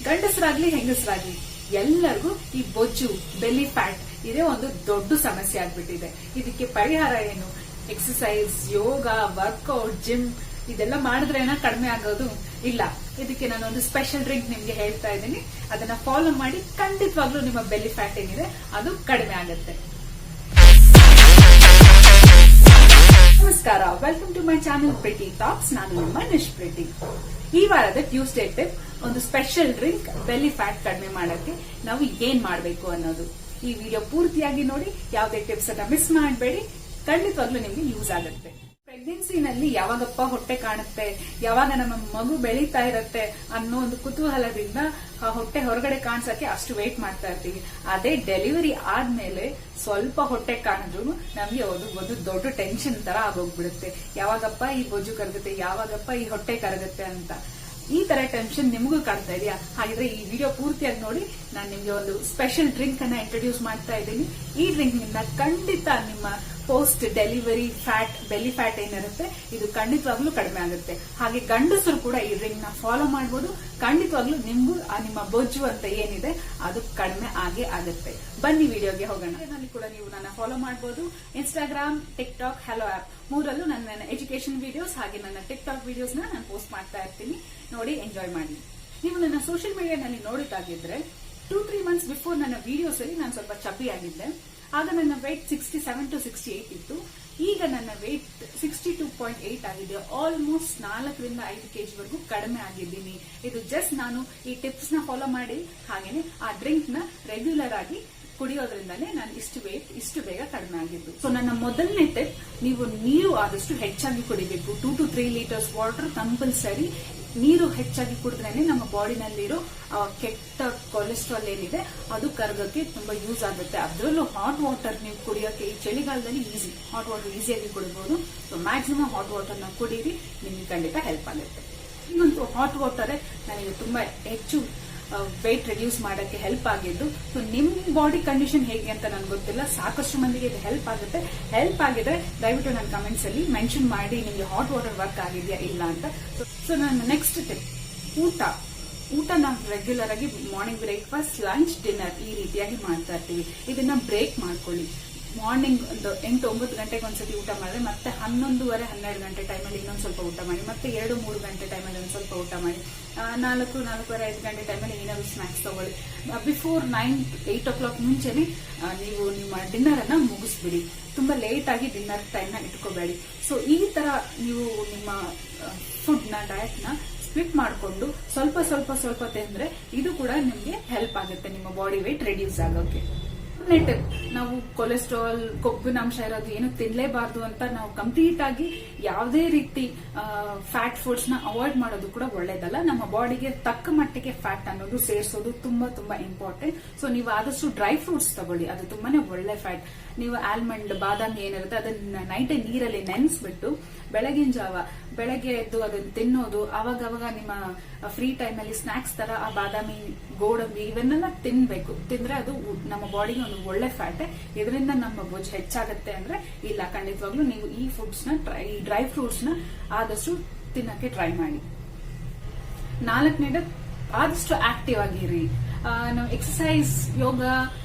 ಗಂಡಸರಾಗ್ಲಿ ಹೆಂಗಸರಾಗ್ಲಿ ಎಲ್ಲರಿಗೂ ಈ ಬೊಜ್ಜು ಬೆಲಿ ಫ್ಯಾಟ್ ಇದೇ ಒಂದು ದೊಡ್ಡ ಸಮಸ್ಯೆ ಆಗ್ಬಿಟ್ಟಿದೆ. ಇದಕ್ಕೆ ಪರಿಹಾರ ಏನು? ಎಕ್ಸಸೈಸ್, ಯೋಗ, ವರ್ಕೌಟ್, ಜಿಮ್ ಇದೆಲ್ಲ ಮಾಡಿದ್ರೇನ ಕಡಿಮೆ ಆಗೋದು? ಇಲ್ಲ. ಇದಕ್ಕೆ ನಾನೊಂದು ಸ್ಪೆಷಲ್ ಡ್ರಿಂಕ್ ನಿಮ್ಗೆ ಹೇಳ್ತಾ ಇದ್ದೀನಿ. ಅದನ್ನ ಫಾಲೋ ಮಾಡಿ ಖಂಡಿತವಾಗ್ಲೂ ನಿಮ್ಮ ಬೆಲಿ ಫ್ಯಾಟ್ ಏನಿದೆ ಅದು ಕಡಿಮೆ ಆಗುತ್ತೆ. ನಮಸ್ಕಾರ, welcome to my channel Pretty Talks. ನಾನು ನಿಮ್ಮ ನಿಷ್ಪ್ರಿಟಿ. ಈ ವಾರದ ಟ್ಯೂಸ್ಡೇ ಟಿಪ್ ಒಂದು ಸ್ಪೆಷಲ್ ಡ್ರಿಂಕ್ ಬೆಲಿ ಫ್ಯಾಟ್ ಕಡಿಮೆ ಮಾಡಕ್ಕೆ ನಾವು ಏನ್ ಮಾಡಬೇಕು ಅನ್ನೋದು. ಈ ವಿಡಿಯೋ ಪೂರ್ತಿಯಾಗಿ ನೋಡಿ, ಯಾವುದೇ ಟಿಪ್ಸ್ ಅನ್ನ ಮಿಸ್ ಮಾಡಬೇಡಿ. ಖಂಡಿತವಾಗ್ಲೂ ನಿಮ್ಗೆ ಯೂಸ್ ಆಗುತ್ತೆ. ಪ್ರೆಗ್ನೆನ್ಸಿನಲ್ಲಿ ಯಾವಾಗಪ್ಪ ಹೊಟ್ಟೆ ಕಾಣುತ್ತೆ, ಯಾವಾಗ ನಮ್ಮ ಮಗು ಬೆಳೀತಾ ಇರತ್ತೆ ಅನ್ನೋ ಒಂದು ಕುತೂಹಲದಿಂದ ಆ ಹೊಟ್ಟೆ ಹೊರಗಡೆ ಕಾಣಿಸಕ್ಕೆ ಅಷ್ಟು ವೇಟ್ ಮಾಡ್ತಾ ಇರ್ತೀವಿ. ಅದೇ ಡೆಲಿವರಿ ಆದ್ಮೇಲೆ ಸ್ವಲ್ಪ ಹೊಟ್ಟೆ ಕಾಣಿದ್ರು ನಮ್ಗೆ ಒಂದು ದೊಡ್ಡ ಟೆನ್ಷನ್ ತರ ಆಗೋಗ್ಬಿಡುತ್ತೆ. ಯಾವಾಗಪ್ಪ ಈ ಬೊಜ್ಜು ಕರಗುತ್ತೆ, ಯಾವಾಗಪ್ಪ ಈ ಹೊಟ್ಟೆ ಕರಗುತ್ತೆ ಅಂತ. ಈ ತರ ಟೆನ್ಷನ್ ನಿಮಗೂ ಕಾಣ್ತಾ ಇದೆಯಾ? ಹಾಗಿದ್ರೆ ಈ ವಿಡಿಯೋ ಪೂರ್ತಿಯಾಗಿ ನೋಡಿ. ನಾನು ನಿಮ್ಗೆ ಒಂದು ಸ್ಪೆಷಲ್ ಡ್ರಿಂಕ್ ಅನ್ನ ಇಂಟ್ರೊಡ್ಯೂಸ್ ಮಾಡ್ತಾ ಇದ್ದೀನಿ. ಈ ಡ್ರಿಂಕ್ ನಿಂದ ಖಂಡಿತ ನಿಮ್ಮ ಪೋಸ್ಟ್ ಡೆಲಿವರಿ ಫ್ಯಾಟ್, ಬೆಲಿ ಫ್ಯಾಟ್ ಏನಿರುತ್ತೆ ಇದು ಖಂಡಿತವಾಗ್ಲೂ ಕಡಿಮೆ ಆಗುತ್ತೆ. ಹಾಗೆ ಗಂಡಸರು ಕೂಡ ಈ ಡ್ರಿಂಕ್ ನ ಫಾಲೋ ಮಾಡಬಹುದು. ಖಂಡಿತವಾಗ್ಲೂ ನಿಮ್ಗೂ ನಿಮ್ಮ ಬೊಜ್ಜು ಅಂತ ಏನಿದೆ ಅದು ಕಡಿಮೆ ಆಗೇ ಆಗುತ್ತೆ. ಬನ್ನಿ ವಿಡಿಯೋಗೆ ಹೋಗೋಣ. ನಲ್ಲಿ ಕೂಡ ನೀವು ನನ್ನ ಫಾಲೋ ಮಾಡಬಹುದು. Instagram, TikTok, Helo app ಮೂರಲ್ಲೂ ನನ್ನ ಎಜುಕೇಶನ್ ವಿಡಿಯೋಸ್ ಹಾಗೆ ನನ್ನ ಟಿಕ್ ಟಾಕ್ ವಿಡಿಯೋಸ್ ನಾನು ಪೋಸ್ಟ್ ಮಾಡ್ತಾ ಇರ್ತೀನಿ. ನೋಡಿ, ಎಂಜಾಯ್ ಮಾಡಿ. ನೀವು ನನ್ನ ಸೋಷಿಯಲ್ ಮೀಡಿಯಾನಲ್ಲಿ ನೋಡಿದಾಗಿದ್ರೆ 2-3 ಮಂತ್ಸ್ ಬಿಫೋರ್ ನನ್ನ ವಿಡಿಯೋಸ್ ಅಲ್ಲಿ ನಾನು ಸ್ವಲ್ಪ ಚಬ್ಬಿ ಆಗಿದ್ದೆ. ಆಗ ನನ್ನ weight 67 to 68 ಇತ್ತು. ಈಗ ನನ್ನ weight 62.8 ಆಗಿದೆ. ಆಲ್ಮೋಸ್ಟ್ 4-5 kg ವರೆಗೂ ಕಡಿಮೆ ಆಗಿದ್ದೀನಿ. ಇದು ಜಸ್ಟ್ ನಾನು ಈ ಟಿಪ್ಸ್ ನ ಫಾಲೋ ಮಾಡಿ ಹಾಗೇನೆ ಆ ಡ್ರಿಂಕ್ ನ ರೆಗ್ಯುಲರ್ ಆಗಿ ಕುಡಿಯೋದ್ರಿಂದಾನೇ ನಾನು ಇಷ್ಟು ಬೇಗ ಕಡಿಮೆ ಆಗಿದ್ದು. ಸೊ ನನ್ನ ಮೊದಲನೇ ಟಿಪ್, ನೀವು ನೀರು ಆದಷ್ಟು ಹೆಚ್ಚಾಗಿ ಕುಡಿಬೇಕು. 2 to 3 ಲೀಟರ್ಸ್ ವಾಟರ್ ಕಂಪಲ್ಸರಿ. ನೀರು ಹೆಚ್ಚಾಗಿ ಕುಡಿದ್ರೇನೆ ನಮ್ಮ ಬಾಡಿನಲ್ಲಿರೋ ಕೆಟ್ಟ ಕೊಲೆಸ್ಟ್ರಾಲ್ ಏನಿದೆ ಅದು ಕರಗಕ್ಕೆ ತುಂಬಾ ಯೂಸ್ ಆಗುತ್ತೆ. ಅದರಲ್ಲೂ ಹಾಟ್ ವಾಟರ್ ನೀವು ಕುಡಿಯೋಕೆ ಈ ಚಳಿಗಾಲದಲ್ಲಿ ಹಾಟ್ ವಾಟರ್ ಈಸಿಯಾಗಿ ಕುಡಿಬಹುದು. ಸೊ ಮ್ಯಾಕ್ಸಿಮಮ್ ಹಾಟ್ ವಾಟರ್ ನ ಕುಡೀರಿ, ನಿಮ್ಗೆ ಖಂಡಿತ ಹೆಲ್ಪ್ ಆಗುತ್ತೆ. ಈಗಂತೂ ಹಾಟ್ ವಾಟರ್ ನನಗೆ ತುಂಬಾ ಹೆಚ್ಚು ವೆಯ್ಟ್ ರೆಡ್ಯೂಸ್ ಮಾಡಕ್ಕೆ ಹೆಲ್ಪ್ ಆಗಿದ್ದು. ಸೊ ನಿಮ್ ಬಾಡಿ ಕಂಡೀಷನ್ ಹೇಗೆ ಅಂತ ನನ್ಗೆ ಗೊತ್ತಿಲ್ಲ. ಸಾಕಷ್ಟು ಮಂದಿಗೆ ಇದು ಹೆಲ್ಪ್ ಆಗುತ್ತೆ. ಹೆಲ್ಪ್ ಆಗಿದ್ರೆ ದಯವಿಟ್ಟು ನನ್ನ ಕಮೆಂಟ್ಸ್ ಅಲ್ಲಿ ಮೆನ್ಷನ್ ಮಾಡಿ ನಿಮ್ಗೆ ಹಾಟ್ ವಾಟರ್ ವರ್ಕ್ ಆಗಿದೆಯಾ ಇಲ್ಲ ಅಂತ. ಸೊ ನನ್ನ ನೆಕ್ಸ್ಟ್ ಟಿಪ್, ಊಟ ನಾವು ರೆಗ್ಯುಲರ್ ಆಗಿ ಮಾರ್ನಿಂಗ್ ಬ್ರೇಕ್ಫಾಸ್ಟ್, ಲಂಚ್, ಡಿನ್ನರ್ ಈ ರೀತಿಯಾಗಿ ಮಾಡ್ತಾ ಇರ್ತೀವಿ. ಇದನ್ನ ಬ್ರೇಕ್ ಮಾಡ್ಕೊಳ್ಳಿ. ಮಾರ್ನಿಂಗ್ ಒಂದು 8-9 ಗಂಟೆಗೆ ಒಂದ್ಸತಿ ಊಟ ಮಾಡಿದ್ರೆ ಮತ್ತೆ 11-12 ಗಂಟೆ ಟೈಮಲ್ಲಿ ಇನ್ನೊಂದು ಸ್ವಲ್ಪ ಊಟ ಮಾಡಿ, ಮತ್ತೆ 2-3 ಗಂಟೆ ಟೈಮಲ್ಲಿ ಒಂದು ಸ್ವಲ್ಪ ಊಟ ಮಾಡಿ, 4-4:15 ಗಂಟೆ ಟೈಮಲ್ಲಿ ಏನಾದ್ರು ಸ್ನಾಕ್ಸ್ ತಗೊಳ್ಳಿ. ಬಿಫೋರ್ 9-8 o'clock ಮುಂಚೆನೆ ನೀವು ನಿಮ್ಮ ಡಿನ್ನರ್ ಅನ್ನ ಮುಗಿಸ್ಬಿಡಿ. ತುಂಬಾ ಲೇಟ್ ಆಗಿ ಡಿನ್ನರ್ ಟೈಮ್ ನ ಇಟ್ಕೋಬೇಡಿ. ಸೊ ಈ ತರ ನೀವು ನಿಮ್ಮ ಫುಡ್ ನ ಡಯಟ್ ನ ಸ್ಪ್ಲಿಟ್ ಮಾಡಿಕೊಂಡು ಸ್ವಲ್ಪ ತಿಂದ್ರೆ ಇದು ಕೂಡ ನಿಮ್ಗೆ ಹೆಲ್ಪ್ ಆಗುತ್ತೆ ನಿಮ್ಮ ಬಾಡಿ ವೇಟ್ ರೆಡ್ಯೂಸ್ ಆಗೋಕೆ. ನಾವು ಕೊಲೆಸ್ಟ್ರಾಲ್, ಕೊಬ್ಬಿನಾಂಶ ಇರೋದು ಏನು ತಿನ್ಲೇಬಾರ್ದು ಅಂತ ನಾವು ಕಂಪ್ಲೀಟ್ ಆಗಿ ಯಾವುದೇ ರೀತಿ ಫ್ಯಾಟ್ ಫುಡ್ಸ್ ನ ಅವಾಯ್ಡ್ ಮಾಡೋದು ಕೂಡ ಒಳ್ಳೇದಲ್ಲ. ನಮ್ಮ ಬಾಡಿಗೆ ತಕ್ಕ ಮಟ್ಟಿಗೆ ಫ್ಯಾಟ್ ಅನ್ನೋದು ಸೇರಿಸೋದು ತುಂಬಾ ಇಂಪಾರ್ಟೆಂಟ್. ಸೊ ನೀವು ಆದಷ್ಟು ಡ್ರೈ ಫ್ರೂಟ್ಸ್ ತಗೊಳ್ಳಿ, ಅದು ತುಂಬಾನೇ ಒಳ್ಳೆ ಫ್ಯಾಟ್. ನೀವು ಆಲ್ಮಂಡ್, ಬಾದಾಮಿ ಏನಿರುತ್ತೆ ಅದನ್ನ ನೈಟ್ ನೀರಲ್ಲಿ ನೆನೆಸ್ಬಿಟ್ಟು ಬೆಳಗಿನ ಜಾವ ಬೆಳಗ್ಗೆ ಎದ್ದು ಅದನ್ನ ತಿನ್ನೋದು. ಅವಾಗ ನಿಮ್ಮ ಫ್ರೀ ಟೈಮ್ ಅಲ್ಲಿ ಸ್ನಾಕ್ಸ್ ತರ ಆ ಬಾದಾಮಿ, ಗೋಡಂಬಿ ಇವನ್ನೆಲ್ಲ ತಿನ್ಬೇಕು. ತಿಂದ್ರೆ ಅದು ನಮ್ಮ ಬಾಡಿಗೆ ಒಂದು ಒಳ್ಳೆ ಫ್ಯಾಟ್. ಇದರಿಂದ ನಮ್ಮ ಬೊಜ್ಜು ಹೆಚ್ಚಾಗತ್ತೆ ಅಂದ್ರೆ ಇಲ್ಲ, ಖಂಡಿತವಾಗ್ಲೂ ನೀವು ಈ ಫುಡ್ಸ್ ನ ಈ ಡ್ರೈ ಫ್ರೂಟ್ಸ್ ನ ಆದಷ್ಟು ತಿನ್ನಕ್ಕೆ ಟ್ರೈ ಮಾಡಿ. 4ನೇದು, ಆದಷ್ಟು ಆಕ್ಟಿವ್ ಆಗಿರಿ. ನಾವು ಎಕ್ಸಸೈಸ್, ಯೋಗ,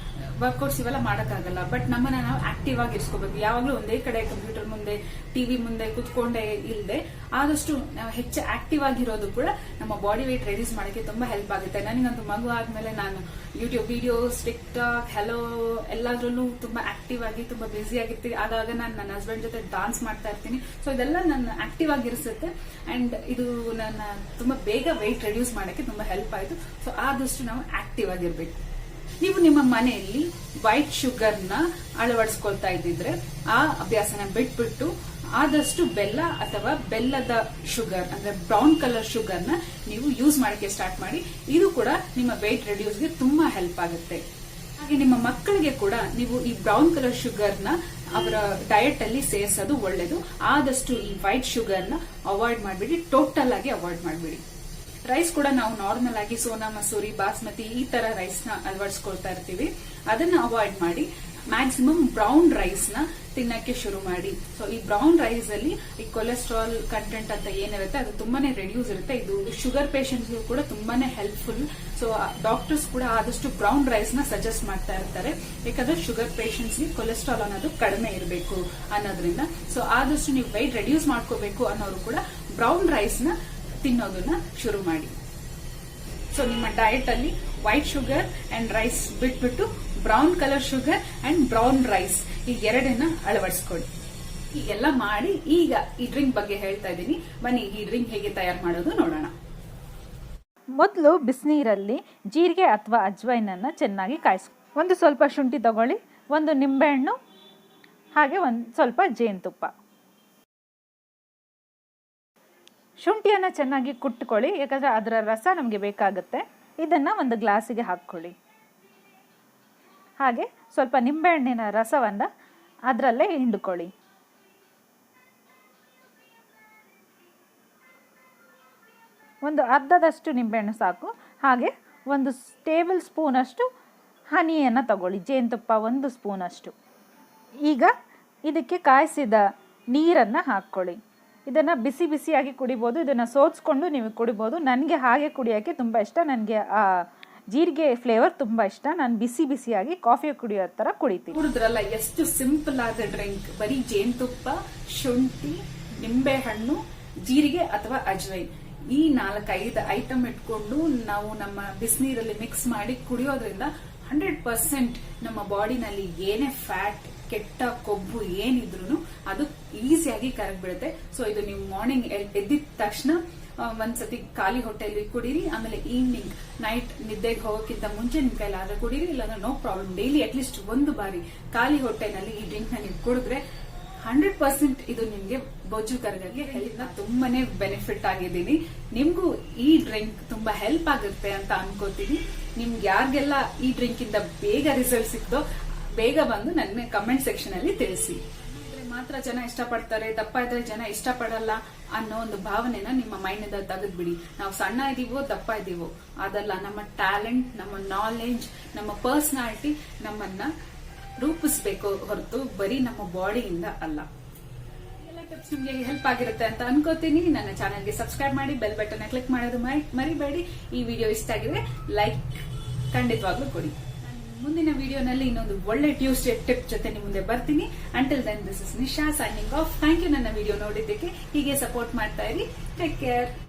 ವರ್ಕೌಟ್ಸ್ ಇವೆಲ್ಲ ಮಾಡಕ್ಕಾಗಲ್ಲ, ಬಟ್ ನಮ್ಮನ್ನ ನಾವು ಆಕ್ಟಿವ್ ಆಗಿ ಇರಿಸ್ಕೋಬೇಕು. ಯಾವಾಗ್ಲೂ ಒಂದೇ ಕಡೆ ಕಂಪ್ಯೂಟರ್ ಮುಂದೆ, ಟಿವಿ ಮುಂದೆ ಕುತ್ಕೊಂಡೇ ಇಲ್ಲದೆ ಆದಷ್ಟು ನಾವು ಹೆಚ್ಚು ಆಕ್ಟಿವ್ ಆಗಿರೋದು ಕೂಡ ನಮ್ಮ ಬಾಡಿ ವೇಟ್ ರೆಡ್ಯೂಸ್ ಮಾಡಕ್ಕೆ ತುಂಬಾ ಹೆಲ್ಪ್ ಆಗುತ್ತೆ. ನನಗಂತೂ ಮಗು ಆದ್ಮೇಲೆ ನಾನು YouTube videos, TikTok, Helo ಎಲ್ಲಾದ್ರಲ್ಲೂ ತುಂಬಾ ಆಕ್ಟಿವ್ ಆಗಿ ತುಂಬಾ ಬ್ಯುಸಿ ಆಗಿರ್ತೀನಿ. ಆಗಾಗ ನಾನು ನನ್ನ ಹಸ್ಬೆಂಡ್ ಜೊತೆ ಡಾನ್ಸ್ ಮಾಡ್ತಾ ಇರ್ತೀನಿ. ಸೊ ಇದೆಲ್ಲ ನನ್ನ ಆಕ್ಟಿವ್ ಆಗಿರಿಸುತ್ತೆ ಅಂಡ್ ಇದು ನನ್ನ ತುಂಬಾ ಬೇಗ ವೇಟ್ ರೆಡ್ಯೂಸ್ ಮಾಡಕ್ಕೆ ತುಂಬಾ ಹೆಲ್ಪ್ ಆಯ್ತು. ಸೊ ಆದಷ್ಟು ನಾವು ಆಕ್ಟಿವ್ ಆಗಿರ್ಬೇಕು. ನೀವು ನಿಮ್ಮ ಮನೆಯಲ್ಲಿ ವೈಟ್ ಶುಗರ್ ನ ಅಳವಡಿಸ್ಕೊಳ್ತಾ ಇದ್ದಿದ್ರೆ ಆ ಅಭ್ಯಾಸನ ಬಿಟ್ಬಿಟ್ಟು ಆದಷ್ಟು ಬೆಲ್ಲ ಅಥವಾ ಬೆಲ್ಲದ ಶುಗರ್ ಅಂದ್ರೆ ಬ್ರೌನ್ ಕಲರ್ ಶುಗರ್ ನ ನೀವು ಯೂಸ್ ಮಾಡಕ್ಕೆ ಸ್ಟಾರ್ಟ್ ಮಾಡಿ. ಇದು ಕೂಡ ನಿಮ್ಮ ವೇಟ್ ರೆಡ್ಯೂಸ್ಗೆ ತುಂಬಾ ಹೆಲ್ಪ್ ಆಗುತ್ತೆ. ಹಾಗೆ ನಿಮ್ಮ ಮಕ್ಕಳಿಗೆ ಕೂಡ ನೀವು ಈ ಬ್ರೌನ್ ಕಲರ್ ಶುಗರ್ ನ ಅವರ ಡಯಟ್ ಅಲ್ಲಿ ಸೇರಿಸೋದು ಒಳ್ಳೇದು. ಆದಷ್ಟು ಈ ವೈಟ್ ಶುಗರ್ ನ ಅವಾಯ್ಡ್ ಮಾಡಬೇಡಿ, ಟೋಟಲ್ ಆಗಿ ಅವಾಯ್ಡ್ ಮಾಡಬೇಡಿ. ರೈಸ್ ಕೂಡ ನಾವು ನಾರ್ಮಲ್ ಆಗಿ ಸೋನಾ ಮಸೂರಿ, ಬಾಸ್ಮತಿ ಈ ತರ ರೈಸ್ ನ ಅಳವಡಿಸ್ಕೊಳ್ತಾ ಇರ್ತೀವಿ. ಅದನ್ನ ಅವಾಯ್ಡ್ ಮಾಡಿ ಮ್ಯಾಕ್ಸಿಮಮ್ ಬ್ರೌನ್ ರೈಸ್ ನ ತಿನ್ನಕ್ಕೆ ಶುರು ಮಾಡಿ. ಸೊ ಈ ಬ್ರೌನ್ ರೈಸ್ ಅಲ್ಲಿ ಈ ಕೊಲೆಸ್ಟ್ರಾಲ್ ಕಂಟೆಂಟ್ ಅಂತ ಏನಿರುತ್ತೆ ಅದು ತುಂಬಾನೇ ರೆಡ್ಯೂಸ್ ಇರುತ್ತೆ. ಇದು ಶುಗರ್ ಪೇಷಂಟ್ಸ್ ಕೂಡ ತುಂಬಾನೇ ಹೆಲ್ಪ್ಫುಲ್. ಸೊ ಡಾಕ್ಟರ್ಸ್ ಕೂಡ ಆದಷ್ಟು ಬ್ರೌನ್ ರೈಸ್ ನ ಸಜೆಸ್ಟ್ ಮಾಡ್ತಾ ಇರ್ತಾರೆ, ಯಾಕಂದ್ರೆ ಶುಗರ್ ಪೇಷಂಟ್ಸ್ ಗೆ ಕೊಲೆಸ್ಟ್ರಾಲ್ ಅನ್ನೋದು ಕಡಿಮೆ ಇರಬೇಕು ಅನ್ನೋದ್ರಿಂದ. ಸೊ ಆದಷ್ಟು ನೀವು ವೆಯ್ಟ್ ರೆಡ್ಯೂಸ್ ಮಾಡ್ಕೋಬೇಕು ಅನ್ನೋರು ಕೂಡ ಬ್ರೌನ್ ರೈಸ್ ನ ತಿನ್ನೋದನ್ನ ಶುರು ಮಾಡಿ. ಸೊ ನಿಮ್ಮ ಡಯಟ್ ಅಲ್ಲಿ ವೈಟ್ ಶುಗರ್ ಅಂಡ್ ರೈಸ್ ಬಿಟ್ಬಿಟ್ಟು brown colour sugar and brown rice ಈ ಎರಡನ್ನ ಅಳವಡಿಸ್ಕೊಳ್ಳಿ. ಈಗೆಲ್ಲ ಮಾಡಿ ಈಗ ಈ ಡ್ರಿಂಕ್ ಬಗ್ಗೆ ಹೇಳ್ತಾ ಇದ್ದೀನಿ. ಬನ್ನಿ ಈ ಡ್ರಿಂಕ್ ಹೇಗೆ ತಯಾರು ಮಾಡೋದು ನೋಡೋಣ. ಮೊದಲು ಬಿಸಿನೀರಲ್ಲಿ ಜೀರಿಗೆ ಅಥವಾ ಅಜ್ವೈನನ್ನು ಚೆನ್ನಾಗಿ ಒಂದು ಸ್ವಲ್ಪ ಶುಂಠಿ ತಗೊಳ್ಳಿ, ಒಂದು ನಿಂಬೆಹಣ್ಣು, ಹಾಗೆ ಒಂದು ಸ್ವಲ್ಪ ಜೇನುತುಪ್ಪ. ಶುಂಠಿಯನ್ನು ಚೆನ್ನಾಗಿ ಕುಟ್ಕೊಳ್ಳಿ, ಯಾಕಂದರೆ ಅದರ ರಸ ನಮಗೆ ಬೇಕಾಗುತ್ತೆ. ಇದನ್ನು ಒಂದು ಗ್ಲಾಸಿಗೆ ಹಾಕ್ಕೊಳ್ಳಿ. ಹಾಗೆ ಸ್ವಲ್ಪ ನಿಂಬೆಹಣ್ಣಿನ ರಸವನ್ನು ಅದರಲ್ಲೇ ಹಿಂಡ್ಕೊಳ್ಳಿ. ಒಂದು ಅರ್ಧದಷ್ಟು ನಿಂಬೆಹಣ್ಣು ಸಾಕು. ಹಾಗೆ ಒಂದು ಟೇಬಲ್ ಸ್ಪೂನಷ್ಟು ಹನಿಯನ್ನು ತಗೊಳ್ಳಿ, ಜೇನುತುಪ್ಪ 1 ಸ್ಪೂನಷ್ಟು. ಈಗ ಇದಕ್ಕೆ ಕಾಯಿಸಿದ ನೀರನ್ನು ಹಾಕ್ಕೊಳ್ಳಿ. ಇದನ್ನು ಬಿಸಿ ಬಿಸಿಯಾಗಿ ಕುಡಿಬೋದು, ಇದನ್ನು ಸೋದಿಸ್ಕೊಂಡು ನೀವು ಕುಡಿಬೋದು. ನನಗೆ ಹಾಗೆ ಕುಡಿಯೋಕ್ಕೆ ತುಂಬ ಇಷ್ಟ, ನನಗೆ ಆ ಜೀರಿಗೆ ಫ್ಲೇವರ್ ತುಂಬ ಇಷ್ಟ. ನಾನು ಬಿಸಿ ಬಿಸಿಯಾಗಿ ಕಾಫಿ ಕುಡಿಯೋ ಥರ ಕುಡಿತೀನಿ. ಕುಡಿದ್ರಲ್ಲ ಎಷ್ಟು ಸಿಂಪಲ್ ಆದ ಡ್ರಿಂಕ್. ಬರೀ ಜೇನುತುಪ್ಪ, ಶುಂಠಿ, ನಿಂಬೆಹಣ್ಣು, ಜೀರಿಗೆ ಅಥವಾ ಅಜ್ವೈನ್ ಈ 4-5 ಐಟಮ್ ಇಟ್ಕೊಂಡು ನಾವು ನಮ್ಮ ಬಿಸಿನೀರಲ್ಲಿ ಮಿಕ್ಸ್ ಮಾಡಿ ಕುಡಿಯೋದ್ರಿಂದ 100% ನಮ್ಮ ಬಾಡಿನಲ್ಲಿ ಏನೇ ಫ್ಯಾಟ್, ಕೆಟ್ಟ ಕೊಬ್ಬು ಏನಿದ್ರು ಅದು ಈಸಿಯಾಗಿ ಕರಗ್ಬಿಡುತ್ತೆ. ಸೊ ಇದು ನೀವು ಮಾರ್ನಿಂಗ್ ಎದ್ದಿದ ತಕ್ಷಣ ಒಂದ್ಸತಿ ಖಾಲಿ ಹೊಟ್ಟೆಯಲ್ಲಿ ಕುಡೀರಿ, ಆಮೇಲೆ ಈವ್ನಿಂಗ್ ನೈಟ್ ನಿದ್ದೆಗೆ ಹೋಗೋಕ್ಕಿಂತ ಮುಂಚೆ ನಿಮ್ ಕೈಲಾದ್ರೆ ಕುಡೀರಿ, ಇಲ್ಲಾಂದ್ರೆ ನೋ ಪ್ರಾಬ್ಲಮ್. ಡೈಲಿ ಅಟ್ಲೀಸ್ಟ್ 1 ಬಾರಿ ಖಾಲಿ ಹೊಟ್ಟೆನಲ್ಲಿ ಈ ಡ್ರಿಂಕ್ ನ ನೀವು ಕುಡಿದ್ರೆ 100% ಇದು ನಿಮ್ಗೆ ಬೊಜ್ಜು ಕರಗಕ್ಕೆ ಹೆಲ್ತ್ ನ ತುಂಬಾನೇ ಬೆನಿಫಿಟ್ ಆಗಿದ್ದೀನಿ. ನಿಮ್ಗೂ ಈ ಡ್ರಿಂಕ್ ತುಂಬಾ ಹೆಲ್ಪ್ ಆಗುತ್ತೆ ಅಂತ ಅನ್ಕೋತೀನಿ. ನಿಮ್ಗೆ ಯಾರಿಗೆಲ್ಲ ಈ ಡ್ರಿಂಕ್ ಇಂದ ಬೇಗ ರಿಸಲ್ಟ್ ಸಿಕ್ತೋ ಬೇಗ ಬಂದು ನನ್ನ ಕಮೆಂಟ್ ಸೆಕ್ಷನ್ ಅಲ್ಲಿ ತಿಳಿಸಿ. ಮಾತ್ರ ಜನ ಇಷ್ಟಪಡ್ತಾರೆ, ದಪ್ಪ ಇದ್ರೆ ಜನ ಇಷ್ಟಪಡಲ್ಲ ಅನ್ನೋ ಒಂದು ಭಾವನೆನ ನಿಮ್ಮ ಮೈಂಡ್ ಇಂದ ತೆಗೆದ್ಬಿಡಿ. ನಾವು ಸಣ್ಣ ಇದೀವೋ ದಪ್ಪ ಇದೀವೋ ಅದಲ್ಲ, ನಮ್ಮ ಟ್ಯಾಲೆಂಟ್, ನಮ್ಮ ನಾಲೆಡ್ಜ್, ನಮ್ಮ ಪರ್ಸನಾಲಿಟಿ ನಮ್ಮನ್ನ ರೂಪಿಸಬೇಕು ಹೊರತು ಬರೀ ನಮ್ಮ ಬಾಡಿಯಿಂದ ಅಲ್ಲ. ಎಲ್ಲ ಟಿಪ್ಸ್ ನಿಮ್ಗೆ ಹೆಲ್ಪ್ ಆಗಿರುತ್ತೆ ಅಂತ ಅನ್ಕೋತೀನಿ. ನನ್ನ ಚಾನೆಲ್ಗೆ ಸಬ್ಸ್ಕ್ರೈಬ್ ಮಾಡಿ, ಬೆಲ್ ಬಟನ್ ಕ್ಲಿಕ್ ಮಾಡೋದು ಮರಿಬೇಡಿ. ಈ ವಿಡಿಯೋ ಇಷ್ಟ ಆಗಿದ್ರೆ ಲೈಕ್ ಖಂಡಿತವಾಗ್ಲೂ ಕೊಡಿ. ಮುಂದಿನ ವಿಡಿಯೋನಲ್ಲಿ ಇನ್ನೊಂದು ಒಳ್ಳೆ ಟ್ಯೂಸ್ಡೇ ಟಿಪ್ ಜೊತೆ ನಿಮ್ಮ ಮುಂದೆ ಬರ್ತೀನಿ. Until then, this is Nisha signing off. Thank you ನನ್ನ ವಿಡಿಯೋ ನೋಡಿದ್ದಕ್ಕೆ. ಹೀಗೆ ಸಪೋರ್ಟ್ ಮಾಡ್ತಾ ಇರಿ. Take care.